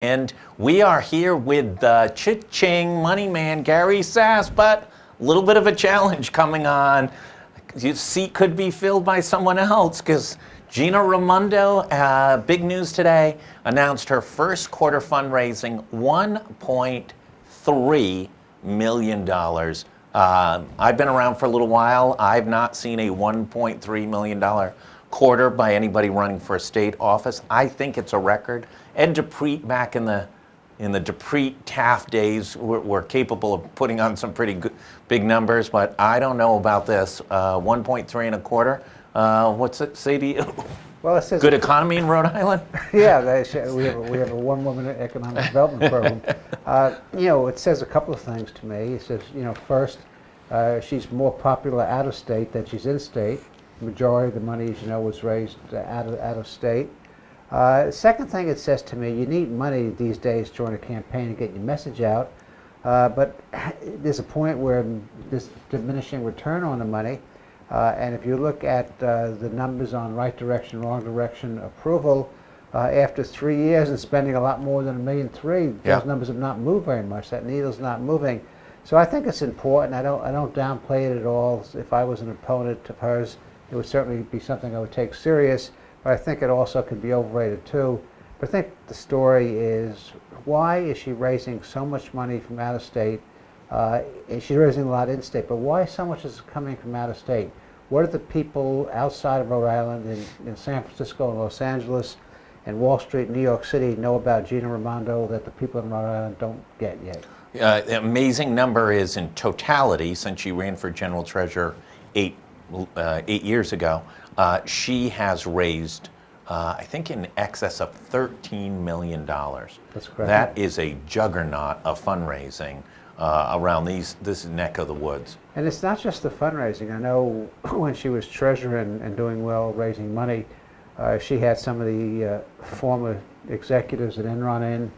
And we are here with the Cha-Ching Money Man, Gary Sasse, but a little bit of a challenge coming on. Your seat could be filled by someone else because Gina Raimondo, big news today, announced her first quarter fundraising, $1.3 million. I've been around for a little while. I've not seen a $1.3 million quarter by anybody running for a state office. I think it's a record. Ed DePreet back in the DePreet-Taft days were capable of putting on some pretty good, big numbers, but I don't know about this. 1.3 and a quarter. What's it say to you? Well, it says good economy in Rhode Island. Yeah, we have a one-woman economic development program. It says a couple of things to me. It says, first, she's more popular out of state than she's in state. The majority of the money, as you know, was raised out of state. Second thing it says to me, you need money these days during a campaign to get your message out, but there's a point where there's diminishing return on the money, and if you look at the numbers on right direction, wrong direction approval, after 3 years and spending a lot more than $1.3 million, those numbers have not moved very much. That needle's not moving. So I think it's important. I don't downplay it at all. If I was an opponent of hers, it would certainly be something I would take serious. But I think it also could be overrated too. But I think the story is, why is she raising so much money from out of state? And she's raising a lot in state, but why so much is coming from out of state? What do the people outside of Rhode Island, in San Francisco and Los Angeles and Wall Street, New York City, know about Gina Raimondo that the people in Rhode Island don't get yet? The amazing number is, in totality, since she ran for general treasurer eight years ago, she has raised, I think, in excess of $13 million. That's correct. That is a juggernaut of fundraising around this neck of the woods. And it's not just the fundraising. I know when she was treasurer and doing well, raising money, she had some of the former executives at Enron in,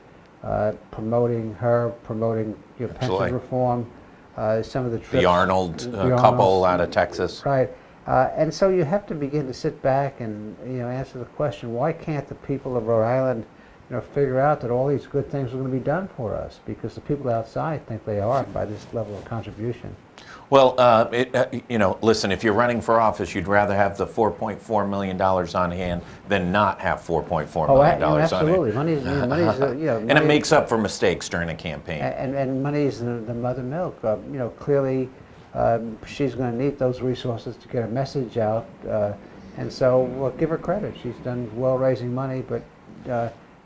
promoting pension reform. Some of the trips, the Arnold couple out of Texas. Right. And so you have to begin to sit back and answer the question, why can't the people of Rhode Island figure out that all these good things are going to be done for us, because the people outside think they are by this level of contribution. Well, listen, if you're running for office, you'd rather have the $4.4 million on hand than not have $4.4 million on hand. Absolutely. Money's and it makes up for mistakes during a campaign. And money's the mother milk. Clearly, she's going to need those resources to get her message out. And so, give her credit. She's done well raising money, but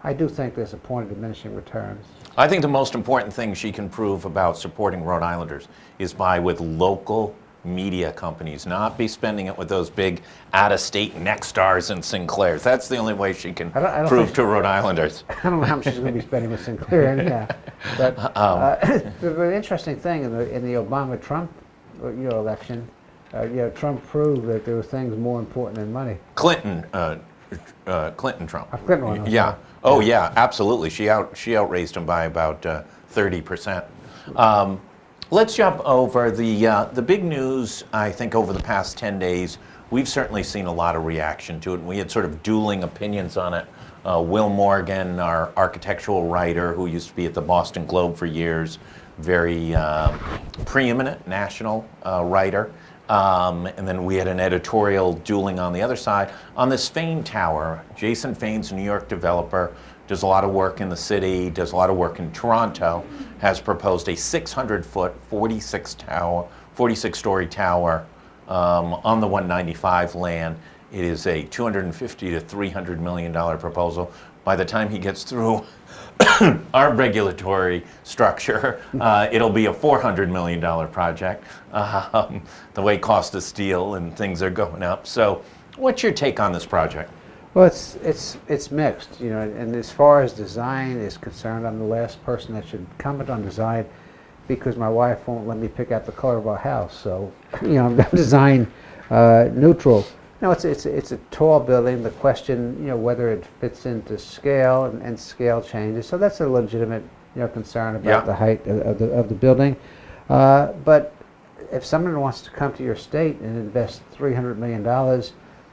I do think there's a point of diminishing returns. I think the most important thing she can prove about supporting Rhode Islanders is with local media companies, not be spending it with those big out-of-state Nexstars and Sinclairs. That's the only way she can prove to Rhode Islanders. I don't know how much she's going to be spending with Sinclair anyhow. But the interesting thing in the Obama-Trump election, Trump proved that there were things more important than money. Clinton Trump. Clinton one. Yeah. Oh yeah, absolutely. She outraised him by about 30%. Let's jump over the big news. I think over the past 10 days, we've certainly seen a lot of reaction to it. And we had sort of dueling opinions on it. Will Morgan, our architectural writer, who used to be at the Boston Globe for years, very preeminent national writer. And then we had an editorial dueling on the other side. On this Fain Tower, Jason Fain's a New York developer, does a lot of work in the city, does a lot of work in Toronto, has proposed a 600-foot, 46-story tower on the 195 land. It is a $250 to $300 million proposal. By the time he gets through our regulatory structure, it'll be a $400 million project, the way cost of steel and things are going up. So what's your take on this project? Well, it's mixed, and as far as design is concerned, I'm the last person that should comment on design, because my wife won't let me pick out the color of our house. So, I'm design neutral. It's a tall building. The question, whether it fits into scale and scale changes. So that's a legitimate, concern about the height of the building. But if someone wants to come to your state and invest $300 million,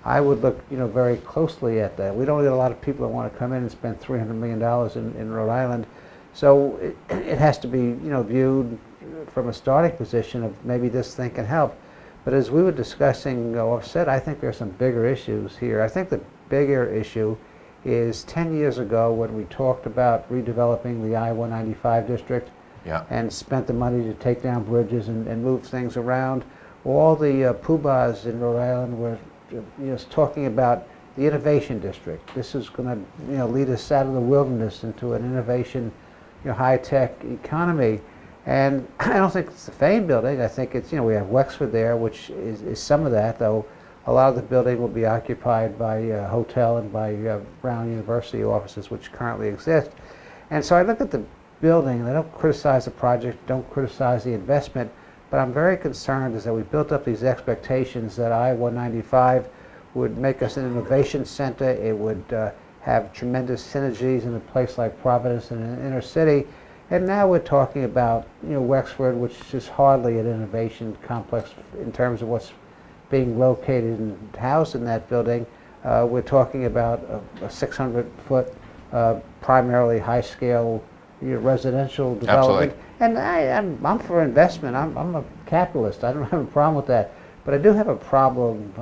I would look, very closely at that. We don't get a lot of people that want to come in and spend $300 million in Rhode Island. So it has to be, viewed from a starting position of maybe this thing can help. But as we were discussing, or said, I think there's some bigger issues here. I think the bigger issue is 10 years ago when we talked about redeveloping the I-195 district, Yeah. and spent the money to take down bridges and move things around. All the poobahs in Rhode Island were talking about the innovation district. This is going to lead us out of the wilderness into an innovation, high-tech economy. And I don't think it's the Fane building. I think it's, we have Wexford there, which is some of that, though a lot of the building will be occupied by a hotel and by Brown University offices, which currently exist. And so I look at the building, and I don't criticize the project, don't criticize the investment, but I'm very concerned is that we built up these expectations that I-195 would make us an innovation center. It would have tremendous synergies in a place like Providence and an inner city. And now we're talking about, Wexford, which is hardly an innovation complex in terms of what's being located and housed in that building. We're talking about a 600-foot, primarily high-scale residential development. Absolutely. And I'm for investment. I'm a capitalist. I don't have a problem with that. But I do have a problem,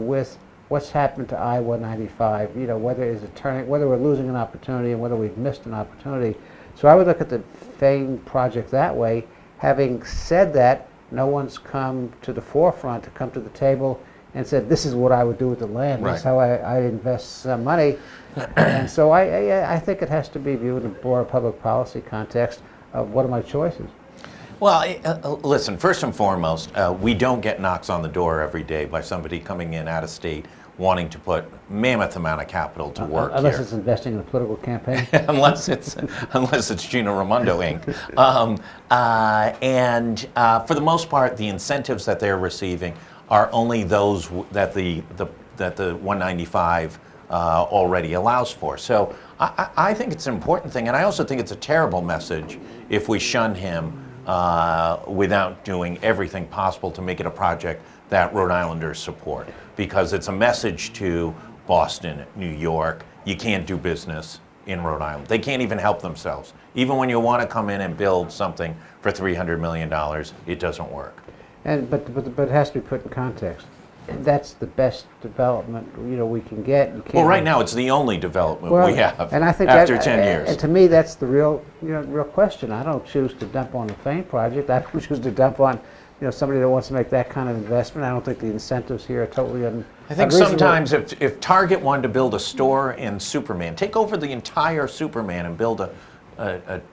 with what's happened to I-195. Whether we're losing an opportunity and whether we've missed an opportunity. So I would look at the Fane project that way. Having said that, no one's come to the forefront to come to the table and said, this is what I would do with the land. Right. That's how I invest money. And so I think it has to be viewed in a broader public policy context of what are my choices. Well, listen, first and foremost, we don't get knocks on the door every day by somebody coming in out of state wanting to put mammoth amount of capital to work unless here. it's investing in a political campaign. unless it's Gina Raimondo Inc. For the most part, the incentives that they're receiving are only those that the 195 already allows for. So I think it's an important thing, and I also think it's a terrible message if we shun him without doing everything possible to make it a project that Rhode Islanders support, because it's a message to Boston, New York, you can't do business in Rhode Island. They can't even help themselves. Even when you want to come in and build something for $300 million, it doesn't work. But it has to be put in context. That's the best development we can get. You can't Right now it's the only development we have and I think after 10 years. And to me, that's the real question. I don't choose to dump on the Fane project. I don't choose to dump on somebody that wants to make that kind of investment. I don't think the incentives here are totally unreasonable. I think sometimes if Target wanted to build a store in Superman, take over the entire Superman and build a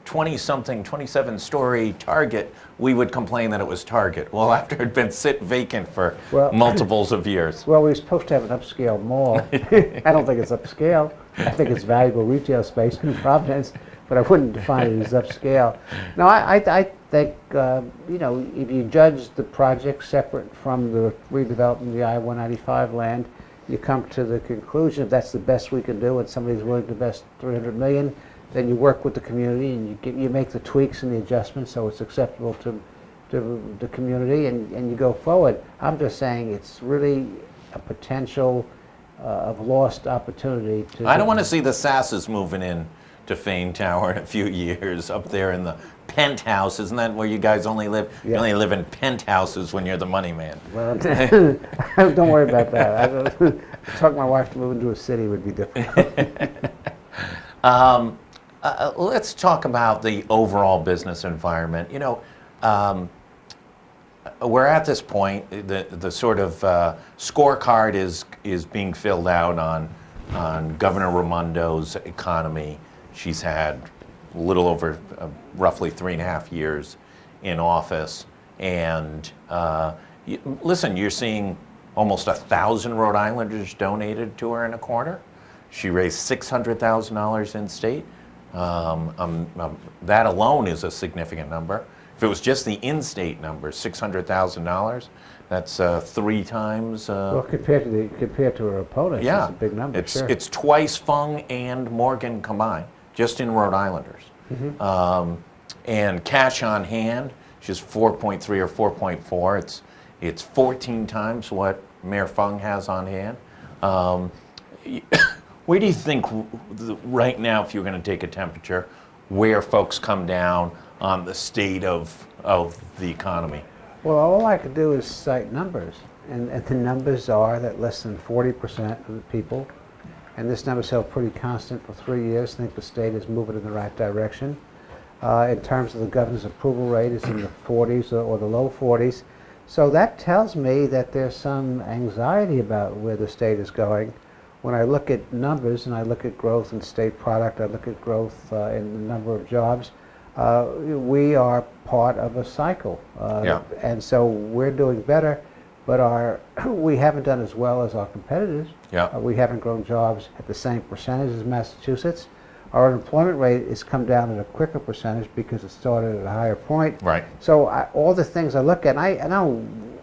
20-something, 27-story Target, we would complain that it was Target. Well, after it had been vacant for multiples of years. Well, we're supposed to have an upscale mall. I don't think it's upscale. I think it's valuable retail space in Providence, but I wouldn't define it as upscale. No, I think, if you judge the project separate from the redevelopment of the I-195 land, you come to the conclusion if that's the best we can do and somebody's willing to invest $300 million, then you work with the community and you make the tweaks and the adjustments so it's acceptable to the community and you go forward. I'm just saying it's really a potential of lost opportunity. I don't want to see the Sasses moving in to Fane Tower in a few years up there in the penthouse. Isn't that where you guys only live? Yeah. You only live in penthouses when you're the money man. Well, don't worry about that. Talking my wife to move into a city would be difficult. Let's talk about the overall business environment. We're at this point, the sort of scorecard is being filled out on Governor Raimondo's economy. She's had a little over roughly 3.5 years in office. And listen, you're seeing almost 1,000 Rhode Islanders donated to her in a quarter. She raised $600,000 in state. That alone is a significant number. If it was just the in-state number, $600,000, that's 3 times. Well, compared to her opponents, yeah, it's a big number. It's twice Fung and Morgan combined, just in Rhode Islanders. Mm-hmm. And cash on hand, she's 4.3 or 4.4. It's 14 times what Mayor Fung has on hand. Where do you think, right now, if you're going to take a temperature, where folks come down on the state of the economy? Well, all I could do is cite numbers, and the numbers are that less than 40% of the people, and this number's held pretty constant for 3 years, think the state is moving in the right direction. In terms of the governor's approval rate, it's in the 40s or the low 40s. So that tells me that there's some anxiety about where the state is going. When I look at numbers and I look at growth in state product, I look at growth in the number of jobs, we are part of a cycle. Yeah. And so we're doing better, but we haven't done as well as our competitors. Yeah. We haven't grown jobs at the same percentage as Massachusetts. Our unemployment rate has come down at a quicker percentage because it started at a higher point. Right. So all the things I look at, and I don't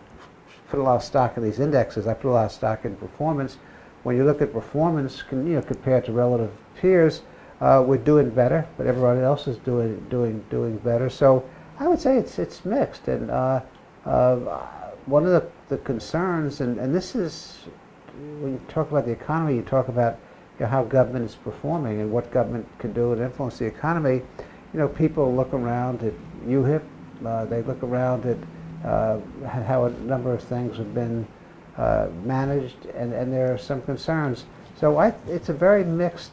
put a lot of stock in these indexes. I put a lot of stock in performance. When you look at performance, compared to relative peers, we're doing better, but everybody else is doing better. So I would say it's mixed. And one of the concerns, and this is when you talk about the economy, you talk about how government is performing and what government can do to influence the economy. People look around at UHIP, they look around at how a number of things have been managed, and there are some concerns. So it's a very mixed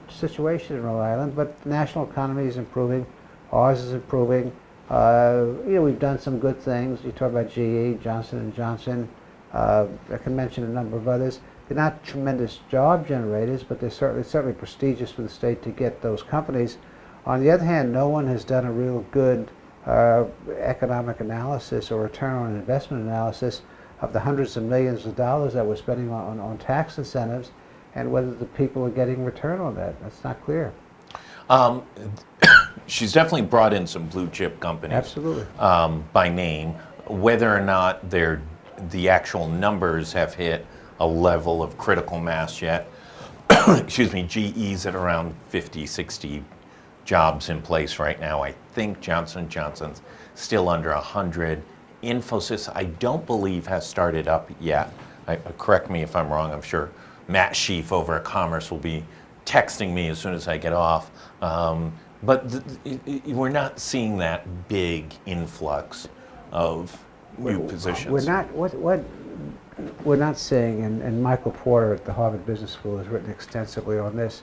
situation in Rhode Island, but the national economy is improving, ours is improving. We've done some good things. You talk about GE, Johnson & Johnson, I can mention a number of others. They're not tremendous job generators, but they're certainly prestigious for the state to get those companies. On the other hand, no one has done a real good economic analysis or return on investment analysis of the hundreds of millions of dollars that we're spending on tax incentives, and whether the people are getting return on that. That's not clear. She's definitely brought in some blue chip companies. Absolutely. By name. Whether or not the actual numbers have hit a level of critical mass yet. Excuse me, GE's at around 50, 60 jobs in place right now. I think Johnson & Johnson's still under 100. Infosys, I don't believe, has started up yet. Correct me if I'm wrong. I'm sure Matt Sheaf over at Commerce will be texting me as soon as I get off. But we're not seeing that big influx of new positions. We're not. What we're not seeing, and Michael Porter at the Harvard Business School has written extensively on this.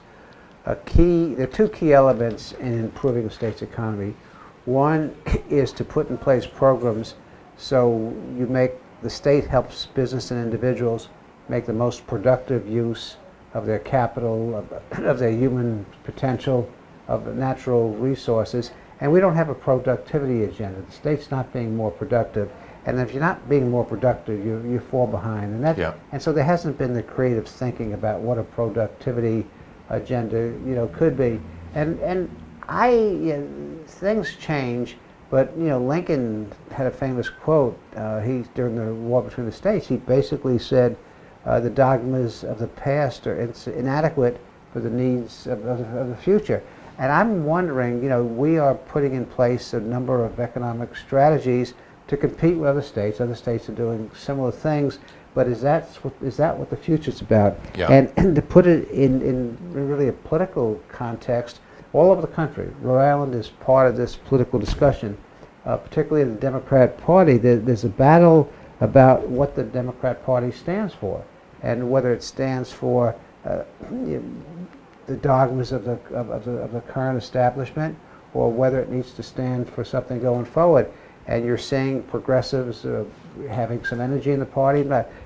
There are two key elements in improving the state's economy. One is to put in place programs so the state helps business and individuals make the most productive use of their capital, of their human potential, of the natural resources. And we don't have a productivity agenda. The state's not being more productive. And if you're not being more productive, you fall behind. And so there hasn't been the creative thinking about what a productivity agenda could be. And things change, but Lincoln had a famous quote. During the war between the states, he basically said the dogmas of the past are inadequate for the needs of the future. And I'm wondering, we are putting in place a number of economic strategies to compete with other states. Other states are doing similar things, but is that what the future's about? Yeah. And to put it in really a political context, all over the country, Rhode Island is part of this political discussion, particularly in the Democrat Party. There's a battle about what the Democrat Party stands for, and whether it stands for the dogmas of the current establishment, or whether it needs to stand for something going forward. And you're seeing progressives having some energy in the party.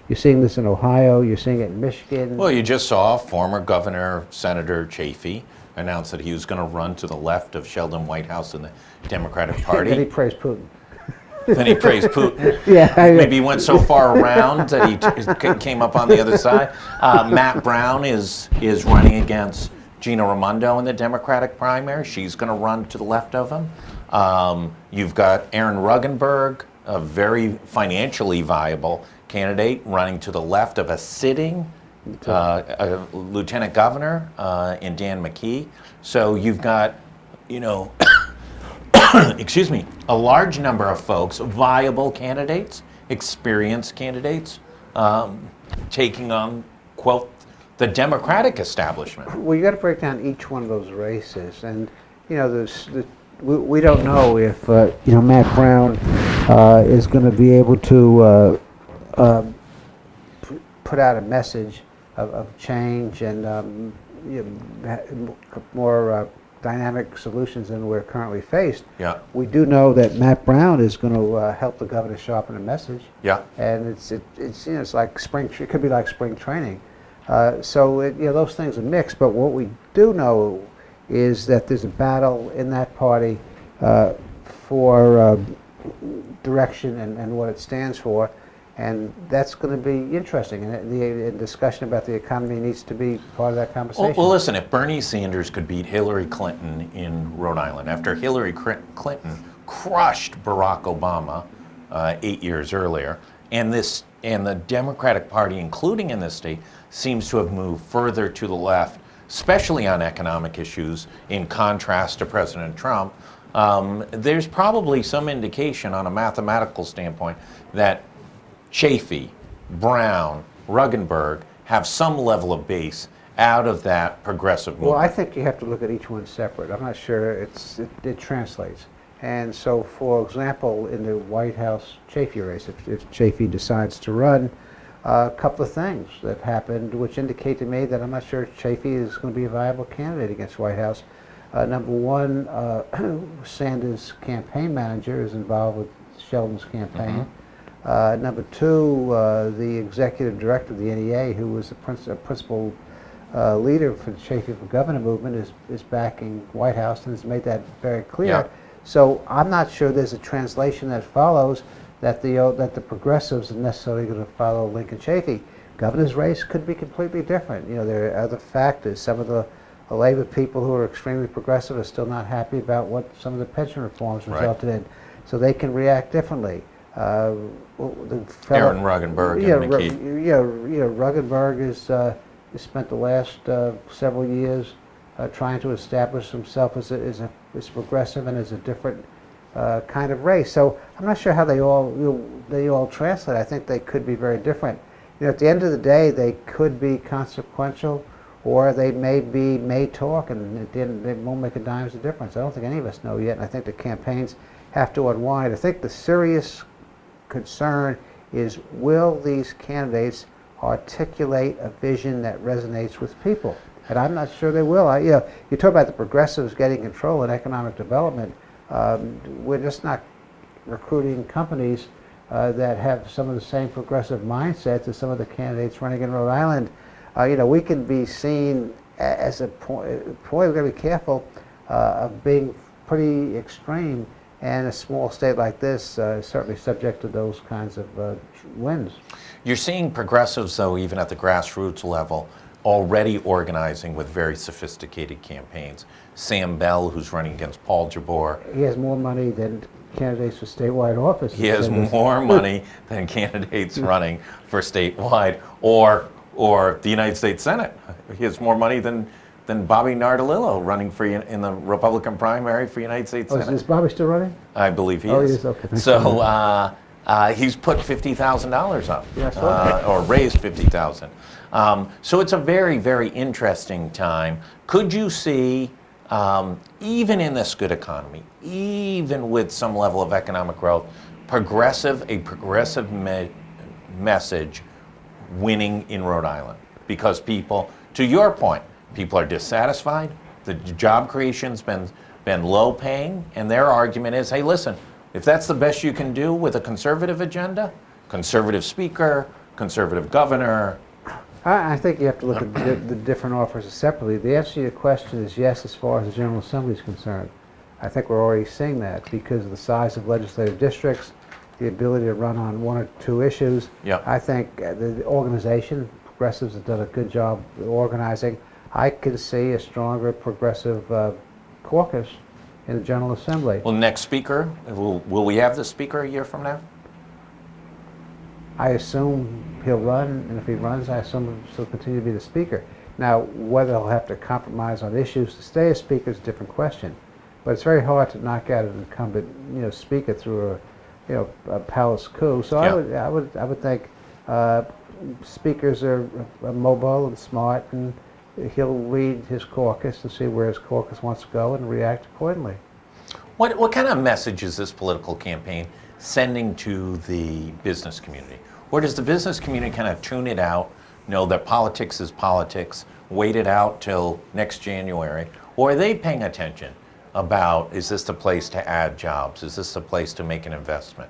You're seeing this in Ohio. You're seeing it in Michigan. Well, you just saw former Governor Senator Chafee announce that he was going to run to the left of Sheldon Whitehouse in the Democratic Party. Then he praised Putin. Then he praised Putin. Yeah, Maybe he went so far around that he came up on the other side. Matt Brown is running against Gina Raimondo in the Democratic primary. She's going to run to the left of him. You've got Aaron Ruggenberg, a very financially viable candidate, running to the left of a sitting lieutenant governor in Dan McKee. So you've got, excuse me, a large number of folks, viable candidates, experienced candidates, taking on quote, the Democratic establishment. Well, you got to break down each one of those races, and we don't know if Matt Brown is going to be able to put out a message of change and more dynamic solutions than we're currently faced. Yeah. We do know that Matt Brown is going to help the governor sharpen the message. Yeah. And it's like spring. It could be like spring training. So those things are mixed. But what we do know is that there's a battle in that party for direction and what it stands for. And that's going to be interesting. And the discussion about the economy needs to be part of that conversation. Well, listen, if Bernie Sanders could beat Hillary Clinton in Rhode Island, after Hillary Clinton crushed Barack Obama 8 years earlier, and the Democratic Party, including in this state, seems to have moved further to the left, especially on economic issues, in contrast to President Trump, there's probably some indication on a mathematical standpoint that Chafee, Brown, Ruggenberg have some level of base out of that progressive movement. Well, I think you have to look at each one separate. I'm not sure it translates. And so, for example, in the White House Chafee race, if Chafee decides to run, a couple of things that happened which indicate to me that I'm not sure Chafee is going to be a viable candidate against White House. Number one, Sanders' campaign manager is involved with Sheldon's campaign. Number two, the executive director of the NEA, who was the principal leader for the Chafee for Governor movement, is backing White House and has made that very clear. Yeah. So I'm not sure there's a translation that follows that the progressives are necessarily going to follow Lincoln Chafee. Governor's race could be completely different. There are other factors. Some of the Labor people who are extremely progressive are still not happy about what some of the pension reforms resulted in, so they can react differently. Aaron Ruggenberg and McKee. Ruggenberg has spent the last several years trying to establish himself as progressive and as a different kind of race. So I'm not sure how they all translate. I think they could be very different. At the end of the day, they could be consequential, or they may talk, and at the end, they won't make a dime's of difference. I don't think any of us know yet, and I think the campaigns have to unwind. I think the serious concern is, will these candidates articulate a vision that resonates with people? And I'm not sure they will. You talk about the progressives getting control in economic development. We're just not recruiting companies that have some of the same progressive mindsets as some of the candidates running in Rhode Island. We can be seen as a point. We've got to be careful of being pretty extreme. And a small state like this is certainly subject to those kinds of wins. You're seeing progressives, though, even at the grassroots level, already organizing with very sophisticated campaigns. Sam Bell, who's running against Paul Jabor. He has more money than candidates for statewide office. He has more money than candidates running for statewide or the United States Senate. He has more money than Bobby Nardolillo running in the Republican primary for United States Senate. Is Bobby still running? I believe he is. Oh, he is? Okay. So he's put $50,000 up, Yes, or raised $50,000. So it's a very, very interesting time. Could you see, even in this good economy, even with some level of economic growth, a progressive message winning in Rhode Island? Because people, to your point, people are dissatisfied. The job creation's been low paying, and their argument is, hey, listen, if that's the best you can do with a conservative agenda, conservative speaker, conservative governor. I think you have to look at the different offers separately. The answer to your question is yes, as far as the General Assembly is concerned. I think we're already seeing that because of the size of legislative districts, the ability to run on one or two issues. Yeah. I think the organization, progressives have done a good job organizing. I can see a stronger progressive caucus in the General Assembly. Well, next speaker, will we have the speaker a year from now? I assume he'll run, and if he runs, I assume he'll continue to be the speaker. Now, whether he'll have to compromise on issues to stay a speaker is a different question. But it's very hard to knock out an incumbent, speaker through a palace coup. So Yeah. I would think speakers are mobile and smart, and he'll read his caucus and see where his caucus wants to go and react accordingly. What kind of message is this political campaign sending to the business community? Or does the business community kind of tune it out, know that politics is politics, wait it out till next January? Or are they paying attention about, is this the place to add jobs? Is this the place to make an investment?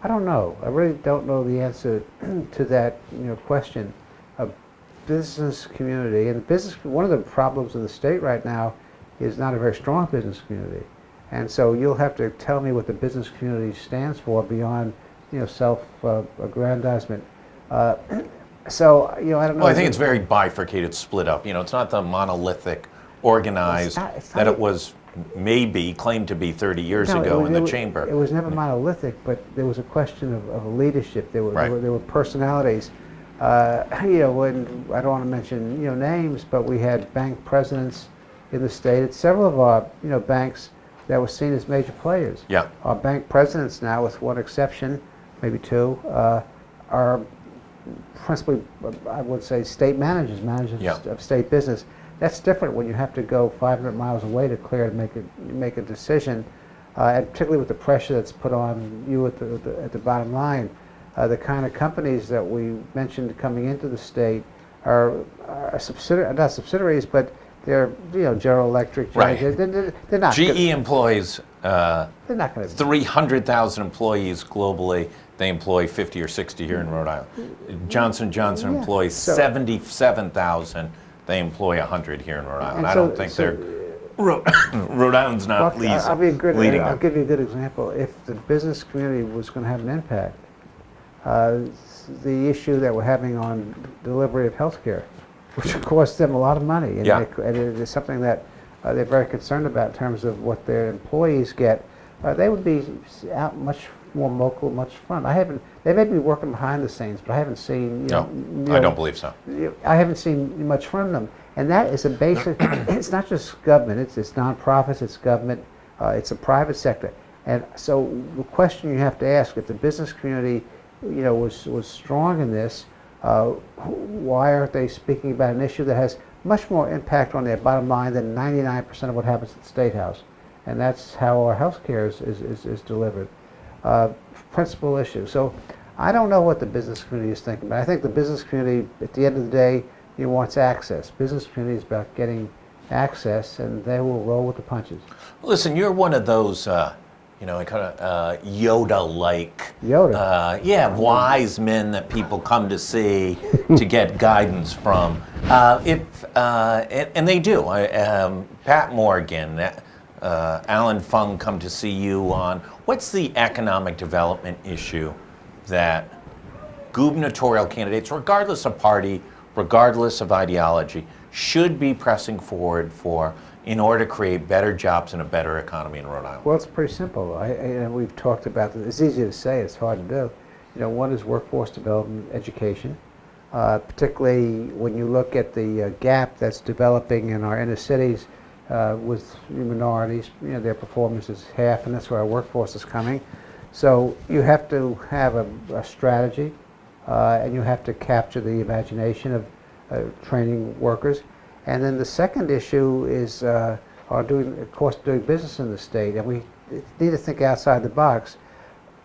I don't know. I really don't know the answer to that question. A business community, and one of the problems in the state right now is not a very strong business community. And so you'll have to tell me what the business community stands for beyond, self-aggrandizement. So, I don't know. Well, I think it's very bifurcated, split up. It's not the monolithic, organized that it was maybe claimed to be 30 years ago in the chamber. It was never monolithic, but there was a question of leadership. There were personalities. When I don't want to mention names, but we had bank presidents in the state. Several of our banks that were seen as major players. Yeah. Our bank presidents now, with one exception, maybe two, are principally, I would say, state managers of state business. That's different when you have to go 500 miles away to clear to make a decision, and particularly with the pressure that's put on you at the bottom line. The kind of companies that we mentioned coming into the state are not subsidiaries, but they're General Electric. Right. They're not. GE employs they're not going to 300,000 employees globally. They employ 50 or 60 here in Rhode Island. Johnson & Johnson employs 77,000. They employ 100 here in Rhode Island. I don't think they're Rhode Island's not leading. I'll give you a good example. If the business community was going to have an impact, the issue that we're having on delivery of health care, which costs them a lot of money, and it is something that they're very concerned about in terms of what their employees get, they would be out much more vocal, much front. They may be working behind the scenes, but I haven't seen. I don't believe so. I haven't seen much from them, and that is a basic. It's not just government; it's nonprofits, it's government, it's a private sector, and so the question you have to ask: if the business community, was strong in this, why aren't they speaking about an issue that has much more impact on their bottom line than 99% of what happens at the State House? And that's how our health care is delivered. Principal issue. So I don't know what the business community is thinking, but I think the business community, at the end of the day, wants access. Business community is about getting access, and they will roll with the punches. Listen, you're one of those, kind of Yoda-like, wise men that people come to see to get guidance from. And they do. Pat Morgan, Alan Fung come to see you on. What's the economic development issue that gubernatorial candidates, regardless of party, regardless of ideology, should be pressing forward for in order to create better jobs and a better economy in Rhode Island? Well, it's pretty simple. We've talked about this. It's easy to say, it's hard to do. One is workforce development, education, particularly when you look at the gap that's developing in our inner cities with minorities. Their performance is half, and that's where our workforce is coming. So you have to have a strategy, and you have to capture the imagination of training workers. And then the second issue is doing business in the state, and we need to think outside the box.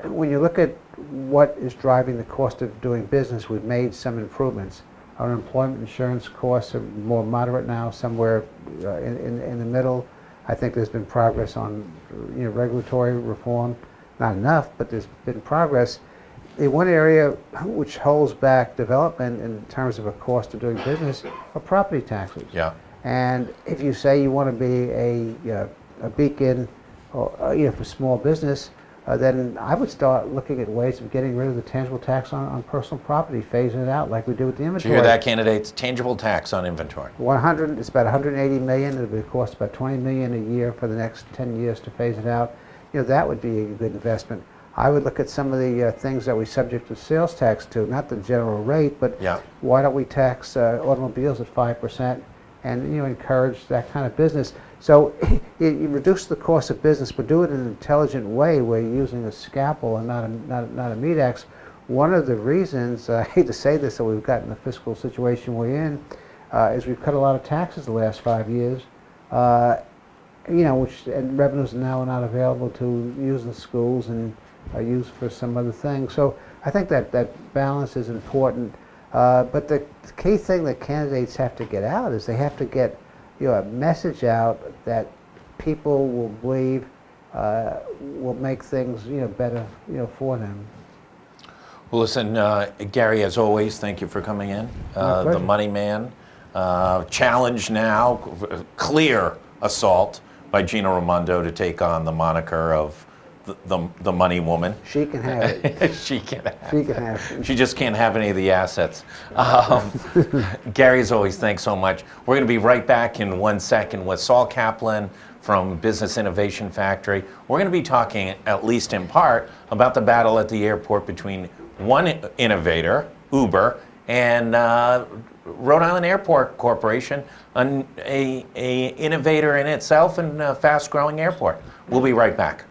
When you look at what is driving the cost of doing business, we've made some improvements. Our employment insurance costs are more moderate now, somewhere in the middle. I think there's been progress on regulatory reform. Not enough, but there's been progress. The one area which holds back development in terms of a cost of doing business are property taxes. Yeah. And if you say you want to be a beacon for small business, then I would start looking at ways of getting rid of the tangible tax on personal property, phasing it out like we do with the inventory. Did you hear that, candidates? Tangible tax on inventory. It's about 180 million. It'll cost about 20 million a year for the next 10 years to phase it out. That would be a good investment. I would look at some of the things that we subject to sales tax to, not the general rate, but why don't we tax automobiles at 5% and encourage that kind of business? So you reduce the cost of business, but do it in an intelligent way where you're using a scalpel and not a meat axe, one of the reasons, I hate to say this, that we've gotten the fiscal situation we're in, is we've cut a lot of taxes the last 5 years, and revenues now are not available to use in schools and are used for some other things. So I think that balance is important. But the key thing that candidates have to get out is they have to get a message out that people will believe will make things better for them. Well, listen, Gary, as always, thank you for coming in. The money man. Challenge now, clear assault by Gina Raimondo to take on the moniker of the money woman. She can have it. She can have She can have it. She just can't have any of the assets. Gary, as always, thanks so much. We're going to be right back in 1 second with Saul Kaplan from Business Innovation Factory. We're going to be talking, at least in part, about the battle at the airport between one innovator, Uber, and Rhode Island Airport Corporation, a innovator in itself and a fast-growing airport. We'll be right back.